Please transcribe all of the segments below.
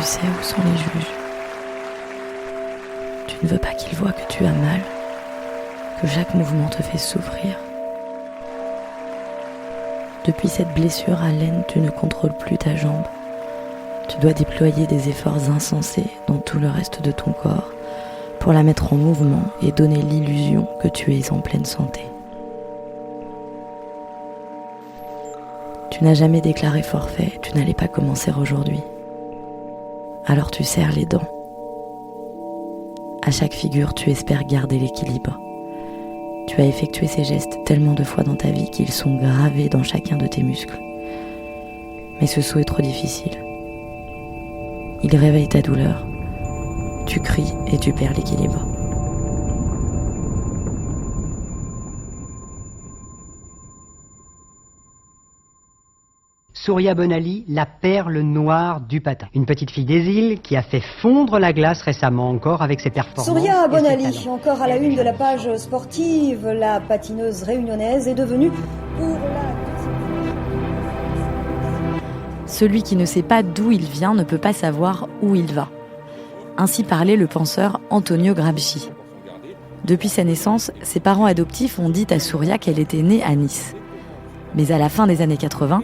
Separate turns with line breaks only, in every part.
sais où sont les juges. Tu ne veux pas qu'ils voient que tu as mal, que chaque mouvement te fait souffrir. Depuis cette blessure à l'aine, tu ne contrôles plus ta jambe. Tu dois déployer des efforts insensés dans tout le reste de ton corps pour la mettre en mouvement et donner l'illusion que tu es en pleine santé. Tu n'as jamais déclaré forfait, tu n'allais pas commencer aujourd'hui. Alors tu serres les dents. À chaque figure, tu espères garder l'équilibre. Tu as effectué ces gestes tellement de fois dans ta vie qu'ils sont gravés dans chacun de tes muscles. Mais ce saut est trop difficile. Il réveille ta douleur. Tu cries et tu perds l'équilibre.
Surya Bonali, la perle noire du patin. Une petite fille des îles qui a fait fondre la glace récemment encore avec ses performances.
Surya
et ses
Bonali,
talents.
encore à la une de la page sportive, la patineuse réunionnaise est devenue pour la...
Celui qui ne sait pas d'où il vient ne peut pas savoir où il va. Ainsi parlait le penseur Antonio Gramsci. Depuis sa naissance, ses parents adoptifs ont dit à Surya qu'elle était née à Nice. Mais à la fin des années 80,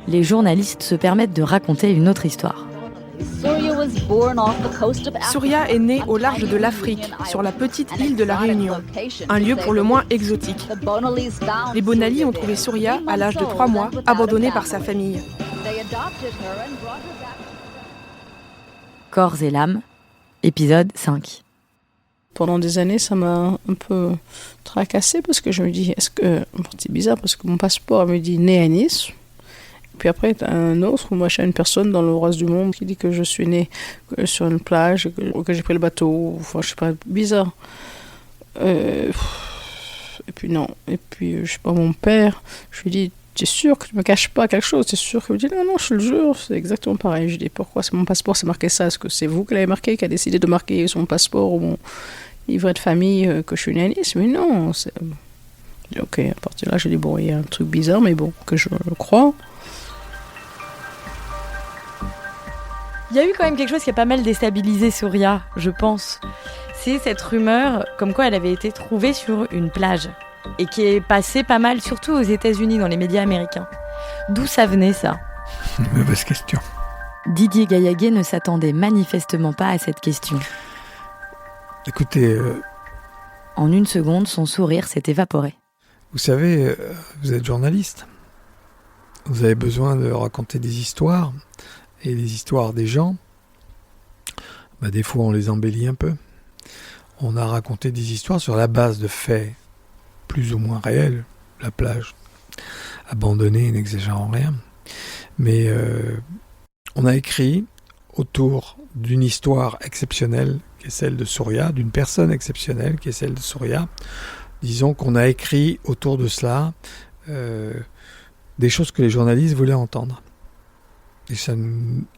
les journalistes se permettent de raconter une autre histoire.
Surya est née au large de l'Afrique, sur la petite île de la Réunion, un lieu pour le moins exotique. Les Bonali ont trouvé Surya à l'âge de 3 mois, abandonnée par sa famille.
Corps et l'âme, épisode 5.
Pendant des années, ça m'a un peu tracassée parce que je me dis, c'est bizarre parce que mon passeport me dit né à Nice. Puis après, t'as un autre, une personne dans le reste du monde qui dit que je suis né sur une plage, que j'ai pris le bateau, enfin, je sais pas, bizarre. Et puis non, je sais pas, mon père, je lui dis, t'es sûr que tu me caches pas quelque chose? T'es sûr qu'il me dit, non, je te le jure, c'est exactement pareil. Je dis, pourquoi c'est mon passeport, c'est marqué ça? Est-ce que c'est vous qui l'avez marqué, qui a décidé de marquer sur mon passeport ou mon livret de famille que je suis né à Nice? Mais non, c'est... Ok, à partir de là, j'ai dit, bon, il y a un truc bizarre, mais bon, que je le crois.
Il y a eu quand même quelque chose qui a pas mal déstabilisé Surya, je pense. C'est cette rumeur comme quoi elle avait été trouvée sur une plage et qui est passée pas mal, surtout aux États-Unis, dans les médias américains. D'où ça venait, ça?
Mauvaise question.
Didier Gaillaguet ne s'attendait manifestement pas à cette question.
Écoutez,
En une seconde, son sourire s'est évaporé.
vous savez, vous êtes journaliste. Vous avez besoin de raconter des histoires. Et les histoires des gens, des fois on les embellit un peu. On a raconté des histoires sur la base de faits plus ou moins réels. La plage abandonnée, n'exagérant rien. Mais on a écrit autour d'une histoire exceptionnelle qui est celle de Surya, d'une personne exceptionnelle qui est celle de Surya. Disons qu'on a écrit autour de cela des choses que les journalistes voulaient entendre. Et ça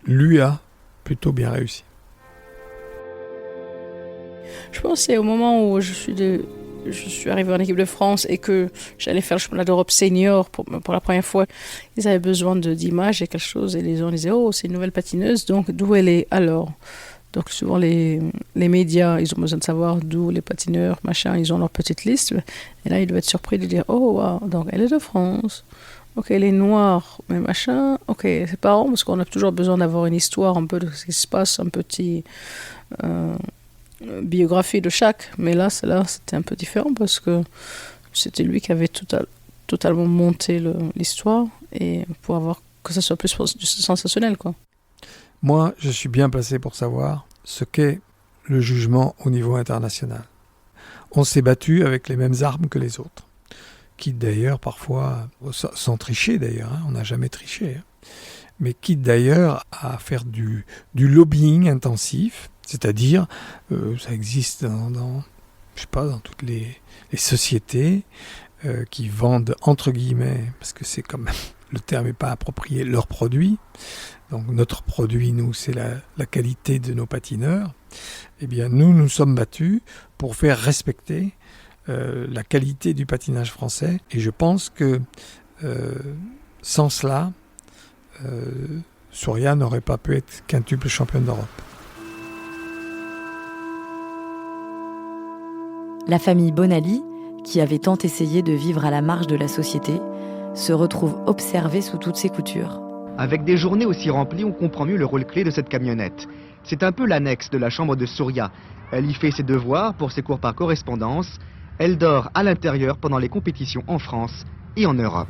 lui a plutôt bien réussi.
Je pense que c'est au moment où je suis arrivée en équipe de France et que j'allais faire le championnat d'Europe senior pour la première fois. Ils avaient besoin d'images et quelque chose et les gens disaient « Oh, c'est une nouvelle patineuse, donc d'où elle est alors ?» Donc souvent les médias, ils ont besoin de savoir d'où les patineurs, machin, ils ont leur petite liste. Et là, ils doivent être surpris de dire « Oh, wow, donc elle est de France. Ok, elle est noire, mais machin. Ok, c'est pas rond parce qu'on a toujours besoin d'avoir une histoire un peu de ce qui se passe, un petit biographie de chaque. Mais là, c'était un peu différent parce que c'était lui qui avait totalement monté l'histoire et pour avoir que ça soit plus sensationnel, quoi.
Moi, je suis bien placé pour savoir ce qu'est le jugement au niveau international. On s'est battu avec les mêmes armes que les autres. Quitte d'ailleurs parfois, sans tricher d'ailleurs, on n'a jamais triché, mais quitte d'ailleurs à faire du lobbying intensif, c'est-à-dire, ça existe dans toutes les sociétés qui vendent, entre guillemets, parce que c'est quand même, le terme n'est pas approprié, leurs produits. Donc notre produit, nous, c'est la qualité de nos patineurs. Eh bien, nous sommes battus pour faire respecter la qualité du patinage français. Et je pense que sans cela, Souria n'aurait pas pu être quintuple championne d'Europe.
La famille Bonali, qui avait tant essayé de vivre à la marge de la société, se retrouve observée sous toutes ses coutures.
Avec des journées aussi remplies, on comprend mieux le rôle clé de cette camionnette. C'est un peu l'annexe de la chambre de Souria. Elle y fait ses devoirs pour ses cours par correspondance. Elle dort à l'intérieur pendant les compétitions en France et en Europe.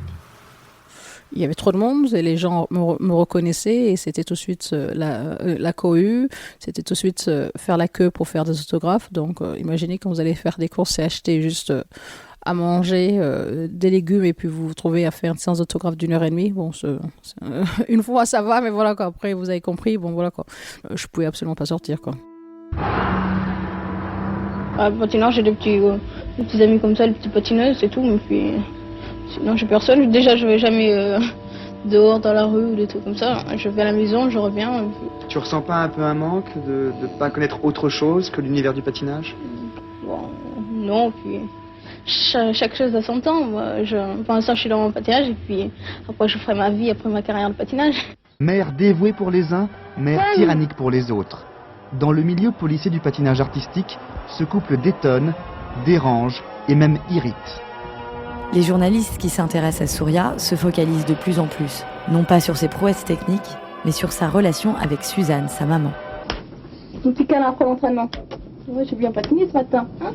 Il y avait trop de monde et les gens me reconnaissaient et c'était tout de suite la cohue, c'était tout de suite faire la queue pour faire des autographes. Donc imaginez quand vous allez faire des courses et acheter juste à manger des légumes et puis vous vous trouvez à faire une séance d'autographe d'1h30. Bon, une fois ça va, mais voilà quoi. Après vous avez compris, bon voilà quoi. Je pouvais absolument pas sortir quoi.
Patinage, j'ai des petits amis comme ça, les petites patineuses, c'est tout, mais puis sinon j'ai personne. Déjà je vais jamais dehors dans la rue ou des trucs comme ça. Je vais à la maison, je reviens. Puis...
Tu ressens pas un peu un manque de pas connaître autre chose que l'univers du patinage?
Bon, non, puis chaque chose a son temps. Moi, pour l'instant je suis dans mon patinage et puis après je ferai ma vie après ma carrière de patinage.
Mère dévouée pour les uns, mère tyrannique pour les autres. Dans le milieu policé du patinage artistique, ce couple détonne, dérange et même irrite.
Les journalistes qui s'intéressent à Souria se focalisent de plus en plus, non pas sur ses prouesses techniques, mais sur sa relation avec Suzanne, sa maman.
Un petit câlin après l'entraînement. Ouais, j'ai bien patiné ce matin. Hein?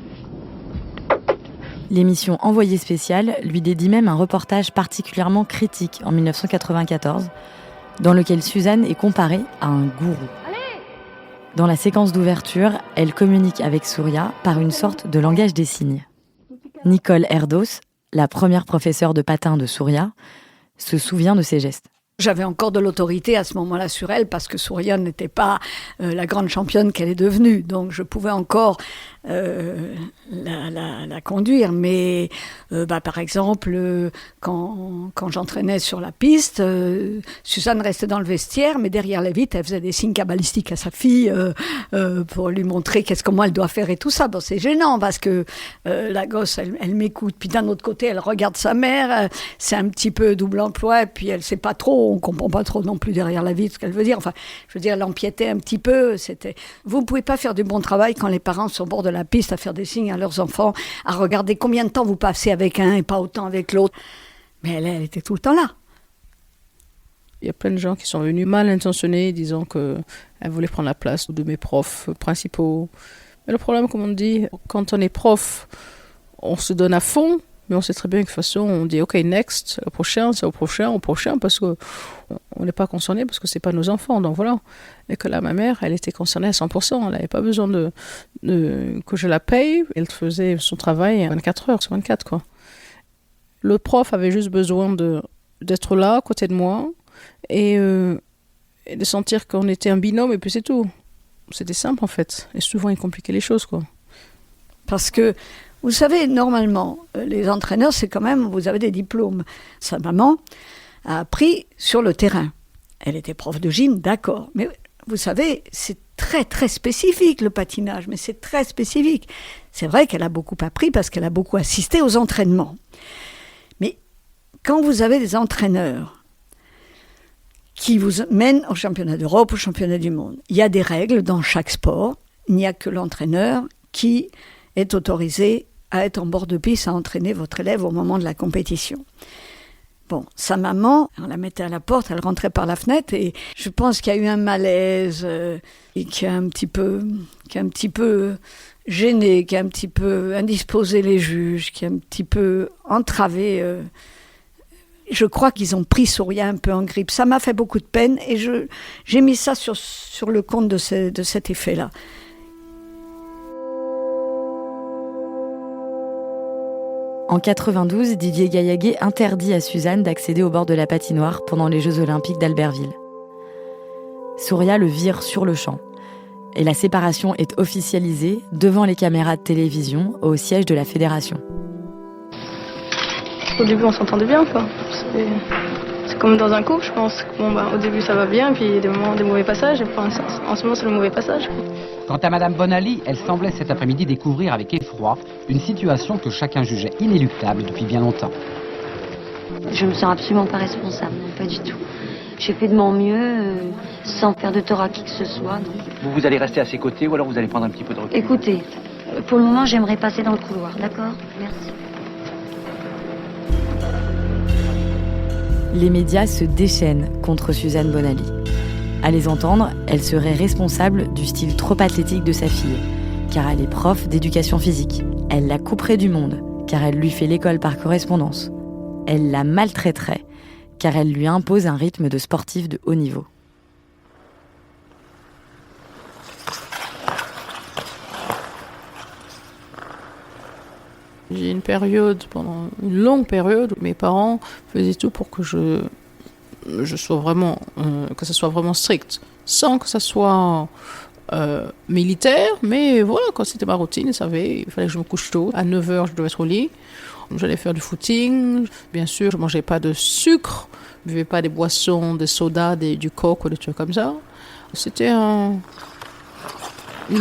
L'émission Envoyé spécial lui dédie même un reportage particulièrement critique en 1994, dans lequel Suzanne est comparée à un gourou. Dans la séquence d'ouverture, elle communique avec Souria par une sorte de langage des signes. Nicole Erdos, la première professeure de patin de Souria, se souvient de ces gestes.
J'avais encore de l'autorité à ce moment-là sur elle parce que Souria n'était pas la grande championne qu'elle est devenue. Donc je pouvais encore la conduire. Mais par exemple, quand j'entraînais sur la piste, Suzanne restait dans le vestiaire, mais derrière les vitres, elle faisait des signes cabalistiques à sa fille pour lui montrer comment elle doit faire et tout ça. Bon, c'est gênant parce que la gosse, elle m'écoute. Puis d'un autre côté, elle regarde sa mère. C'est un petit peu double emploi. Et puis elle sait pas trop. On comprend pas trop non plus derrière la vitre ce qu'elle veut dire. Enfin, je veux dire, elle empiétait un petit peu. Vous ne pouvez pas faire du bon travail quand les parents sont au bord de la piste à faire des signes à leurs enfants, à regarder combien de temps vous passez avec un et pas autant avec l'autre. Mais elle était tout le temps là.
Il y a plein de gens qui sont venus mal intentionnés, disant qu'elle voulait prendre la place de mes profs principaux. Mais le problème, comme on dit, quand on est prof, on se donne à fond. Mais on sait très bien que de toute façon, on dit « OK, next, au prochain, parce qu'on n'est pas concerné, parce que ce n'est pas nos enfants. » Donc voilà. Et que là, ma mère, elle était concernée à 100%. Elle n'avait pas besoin que je la paye. Elle faisait son travail 24 heures sur 24, quoi. Le prof avait juste besoin d'être là, à côté de moi, et de sentir qu'on était un binôme, et puis c'est tout. C'était simple, en fait. Et souvent, il compliquait les choses, quoi.
Parce que vous savez, normalement, les entraîneurs, c'est quand même, vous avez des diplômes. Sa maman a appris sur le terrain. Elle était prof de gym, d'accord. Mais vous savez, c'est très, très spécifique, le patinage. Mais c'est très spécifique. C'est vrai qu'elle a beaucoup appris parce qu'elle a beaucoup assisté aux entraînements. Mais quand vous avez des entraîneurs qui vous mènent au championnat d'Europe, au championnat du monde, il y a des règles dans chaque sport. Il n'y a que l'entraîneur qui est autorisé à être en bord de piste, à entraîner votre élève au moment de la compétition. Bon, sa maman, on la mettait à la porte, elle rentrait par la fenêtre et je pense qu'il y a eu un malaise et qui a un petit peu gêné, qui a un petit peu indisposé les juges, qui a un petit peu entravé. Je crois qu'ils ont pris Souria un peu en grippe. Ça m'a fait beaucoup de peine et j'ai mis ça sur le compte de cet effet-là.
En 92, Didier Gaillaguet interdit à Suzanne d'accéder au bord de la patinoire pendant les Jeux Olympiques d'Albertville. Souria le vire sur le champ. Et la séparation est officialisée devant les caméras de télévision au siège de la fédération.
Au début, on s'entendait bien, quoi. C'est comme dans un couple, je pense. Au début, ça va bien, puis il y a des moments, des mauvais passages. Et en ce moment, c'est le mauvais passage.
Quant à Madame Bonali, elle semblait cet après-midi découvrir avec effroi une situation que chacun jugeait inéluctable depuis bien longtemps.
Je me sens absolument pas responsable, non, pas du tout. J'ai fait de mon mieux, sans faire de tort à qui que ce soit. Donc.
Vous allez rester à ses côtés ou alors vous allez prendre un petit peu de recul?
Écoutez, pour le moment, j'aimerais passer dans le couloir, d'accord? Merci.
Les médias se déchaînent contre Suzanne Bonali. À les entendre, elle serait responsable du style trop athlétique de sa fille, car elle est prof d'éducation physique. Elle la couperait du monde, car elle lui fait l'école par correspondance. Elle la maltraiterait, car elle lui impose un rythme de sportif de haut niveau.
J'ai une période, pendant une longue période, où mes parents faisaient tout pour que je sois vraiment, que ça soit vraiment strict, sans que ça soit militaire, mais voilà, quand c'était ma routine, ils savaient, il fallait que je me couche tôt. À 9h, je devais être au lit. J'allais faire du footing. Bien sûr, je ne mangeais pas de sucre, je ne buvais pas des boissons, des sodas, du coke ou des trucs comme ça. C'était une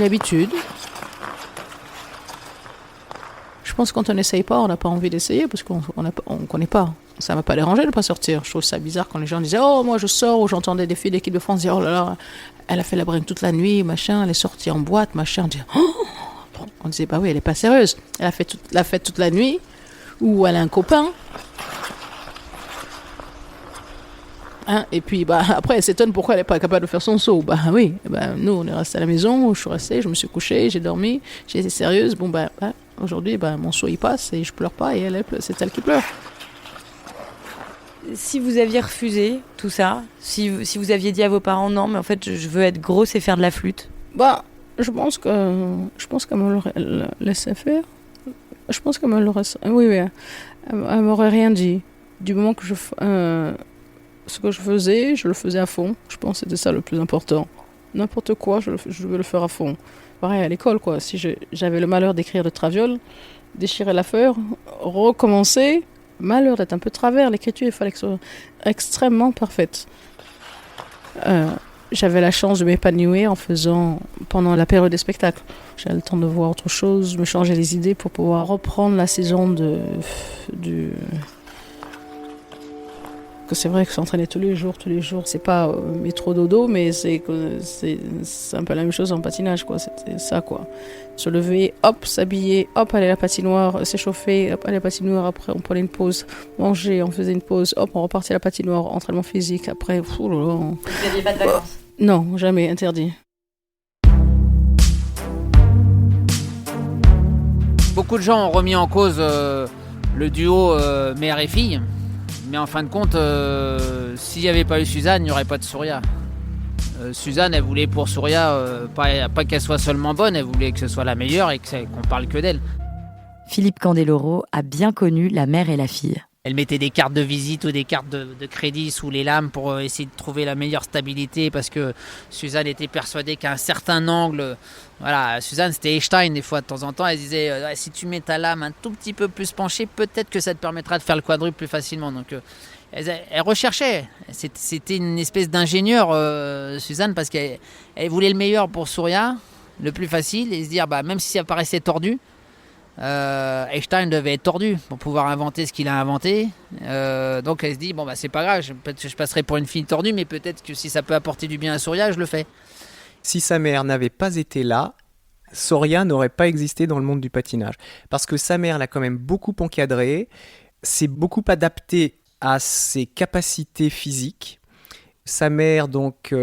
habitude. Je pense que quand on n'essaye pas, on n'a pas envie d'essayer parce qu'on ne connaît pas. Ça ne m'a pas dérangé de ne pas sortir. Je trouve ça bizarre quand les gens disaient « Oh, moi je sors » ou j'entendais des filles d'équipe de France dire « Oh là là, elle a fait la bringue toute la nuit, machin, elle est sortie en boîte, machin. » On disait « Oh !» On disait « Bah oui, elle n'est pas sérieuse. Elle a fait la fête toute la nuit ou elle a un copain. » Et puis après, elle s'étonne pourquoi elle n'est pas capable de faire son saut. Oui, nous on est restés à la maison, je suis restée, je me suis couchée, j'ai dormi, j'ai été sérieuse. Aujourd'hui, mon saut il passe et je pleure pas et c'est elle qui pleure.
Si vous aviez refusé tout ça, si vous aviez dit à vos parents non, mais en fait je veux être grosse et faire de la flûte.
Je pense qu'elle me l'aurait laissé faire. Je pense qu'elle me l'aurait. Oui. Elle m'aurait rien dit. Du moment que ce que je faisais, je le faisais à fond. Je pense que c'était ça le plus important. N'importe quoi, je veux le faire à fond. Pareil à l'école, quoi. Si j'avais le malheur d'écrire de traviole, déchirer la feuille, recommencer. Malheur d'être un peu travers, l'écriture, il fallait que ce soit extrêmement parfaite. J'avais la chance de m'épanouir en faisant, pendant la période des spectacles. J'avais le temps de voir autre chose, me changer les idées pour pouvoir reprendre la saison c'est vrai que s'entraîner tous les jours, c'est pas métro dodo, mais c'est un peu la même chose en patinage, quoi. C'était ça, quoi. Se lever, hop, s'habiller, hop, aller à la patinoire, s'échauffer, hop, aller à la patinoire, après on prenait une pause, manger, on faisait une pause, hop, on repartait à la patinoire, entraînement physique, après,
Vous n'aviez pas de vacances?
Non, jamais, interdit.
Beaucoup de gens ont remis en cause le duo mère et fille. Mais en fin de compte, s'il n'y avait pas eu Suzanne, il n'y aurait pas de Souria. Suzanne, elle voulait pour Souria, pas qu'elle soit seulement bonne, elle voulait que ce soit la meilleure et qu'on parle que d'elle.
Philippe Candeloro a bien connu la mère et la fille.
Elle mettait des cartes de visite ou des cartes de crédit sous les lames pour essayer de trouver la meilleure stabilité parce que Suzanne était persuadée qu'à un certain angle, voilà, Suzanne c'était Einstein des fois de temps en temps, elle disait si tu mets ta lame un tout petit peu plus penchée, peut-être que ça te permettra de faire le quadruple plus facilement. Donc elle recherchait, c'était une espèce d'ingénieur Suzanne parce qu'elle voulait le meilleur pour Souria, le plus facile et se dire même si ça paraissait tordu, Einstein devait être tordu pour pouvoir inventer ce qu'il a inventé. Donc elle se dit c'est pas grave, je passerai pour une fille tordue, mais peut-être que si ça peut apporter du bien à Souria, je le fais.
Si sa mère n'avait pas été là, Souria n'aurait pas existé dans le monde du patinage. Parce que sa mère l'a quand même beaucoup encadré, s'est beaucoup adapté à ses capacités physiques. Sa mère donc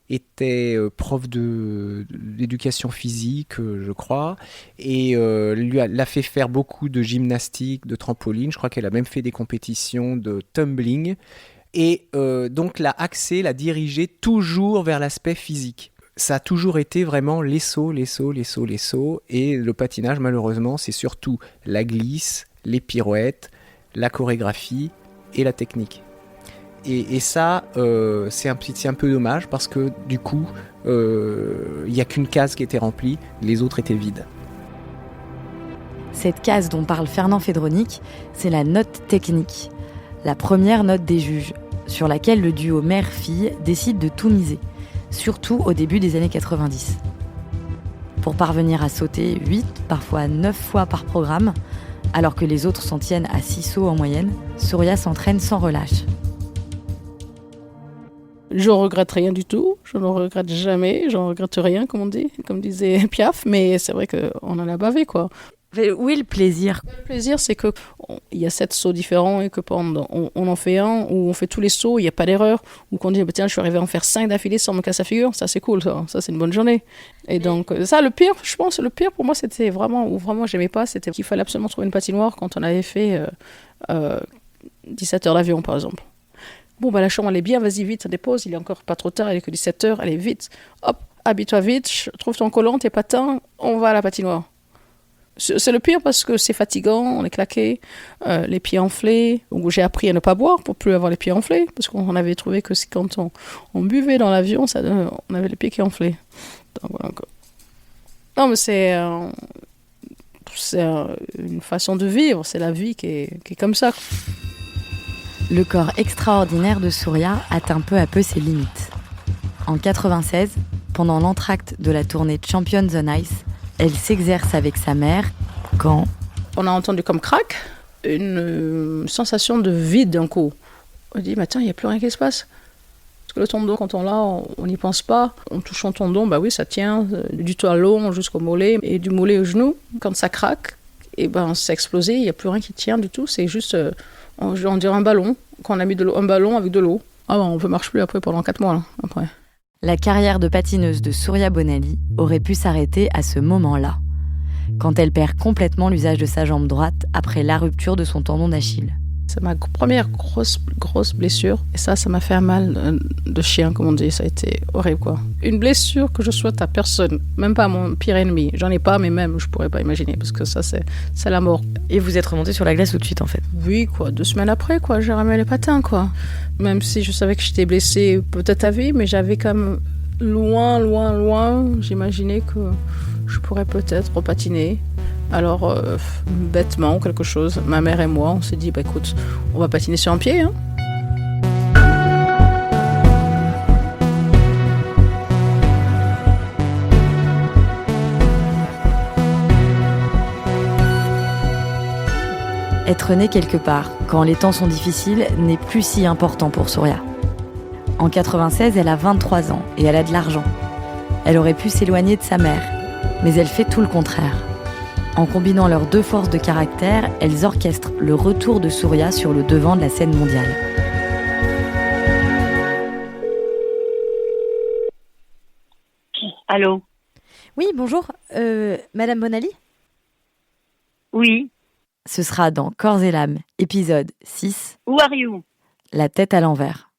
était prof d'éducation physique, je crois, et l'a fait faire beaucoup de gymnastique, de trampoline. Je crois qu'elle a même fait des compétitions de tumbling. Et donc l'a dirigé toujours vers l'aspect physique. Ça a toujours été vraiment les sauts. Et le patinage, malheureusement, c'est surtout la glisse, les pirouettes, la chorégraphie et la technique. Et ça, c'est un peu dommage parce que du coup, il n'y a qu'une case qui était remplie, les autres étaient vides.
Cette case dont parle Fernand Fédronic, c'est la note technique. La première note des juges, sur laquelle le duo mère-fille décide de tout miser, surtout au début des années 90. Pour parvenir à sauter 8, parfois 9 fois par programme, alors que les autres s'en tiennent à 6 sauts en moyenne, Souria s'entraîne sans relâche.
Je regrette rien du tout, je ne regrette jamais, je ne regrette rien, comme on dit, comme disait Piaf, mais c'est vrai qu'on en a bavé, quoi.
Où est le plaisir ?
Le plaisir, c'est qu'il y a 7 sauts différents et que pendant, on en fait un où on fait tous les sauts, il n'y a pas d'erreur, ou qu'on dit, tiens, je suis arrivé à en faire 5 d'affilée sans me casser la figure, ça c'est cool, ça c'est une bonne journée. Et donc, ça, le pire, je pense, le pire pour moi, c'était vraiment, ou vraiment j'aimais pas, c'était qu'il fallait absolument trouver une patinoire quand on avait fait 17 heures d'avion, par exemple. Bon, la chambre, elle est bien, vas-y, vite, ça dépose, il est encore pas trop tard, il est que 17 heures, allez, vite, hop, habille-toi vite, trouve ton collant, tes patins, on va à la patinoire. C'est le pire parce que c'est fatigant, on est claqué, les pieds enflés. Donc j'ai appris à ne pas boire pour plus avoir les pieds enflés, parce qu'on avait trouvé que quand on buvait dans l'avion, on avait les pieds qui enflaient. Donc, voilà. Non, mais c'est une façon de vivre, c'est la vie qui est comme ça.
Le corps extraordinaire de Surya atteint peu à peu ses limites. En 1996, pendant l'entracte de la tournée Champions on Ice, elle s'exerce avec sa mère quand...
On a entendu comme crack, une sensation de vide d'un coup. On dit, tiens, il n'y a plus rien qui se passe. Parce que le tendon, quand on l'a, on n'y pense pas. En touchant le tendon, oui, ça tient du talon jusqu'au mollet et du mollet au genou. Quand ça craque, c'est explosé, il n'y a plus rien qui tient du tout. C'est juste, on dirait un ballon. Quand on a mis un ballon avec de l'eau. On ne marche plus après pendant 4 mois. Là, après.
La carrière de patineuse de Surya Bonali aurait pu s'arrêter à ce moment-là, quand elle perd complètement l'usage de sa jambe droite après la rupture de son tendon d'Achille.
C'est ma première grosse blessure. Et ça m'a fait un mal de chien, comme on dit. Ça a été horrible, quoi. Une blessure que je souhaite à personne, même pas à mon pire ennemi. J'en ai pas, mais même, je pourrais pas imaginer, parce que ça, c'est la mort.
Et vous êtes remontée sur la glace tout de suite, en fait?
Oui, 2 semaines après, j'ai remis les patins, quoi. Même si je savais que j'étais blessée peut-être à vie, mais j'avais quand même loin, j'imaginais que je pourrais peut-être repatiner. Alors, bêtement, quelque chose, ma mère et moi, on s'est dit, écoute, on va patiner sur un pied, hein.
Être née quelque part, quand les temps sont difficiles, n'est plus si important pour Surya. En 1996, elle a 23 ans et elle a de l'argent. Elle aurait pu s'éloigner de sa mère, mais elle fait tout le contraire. En combinant leurs 2 forces de caractère, elles orchestrent le retour de Surya sur le devant de la scène mondiale.
Allô ?
Oui, bonjour. Madame Bonali ?
Oui.
Ce sera dans Corps et l'âme, épisode 6.
Who are you ?
La tête à l'envers.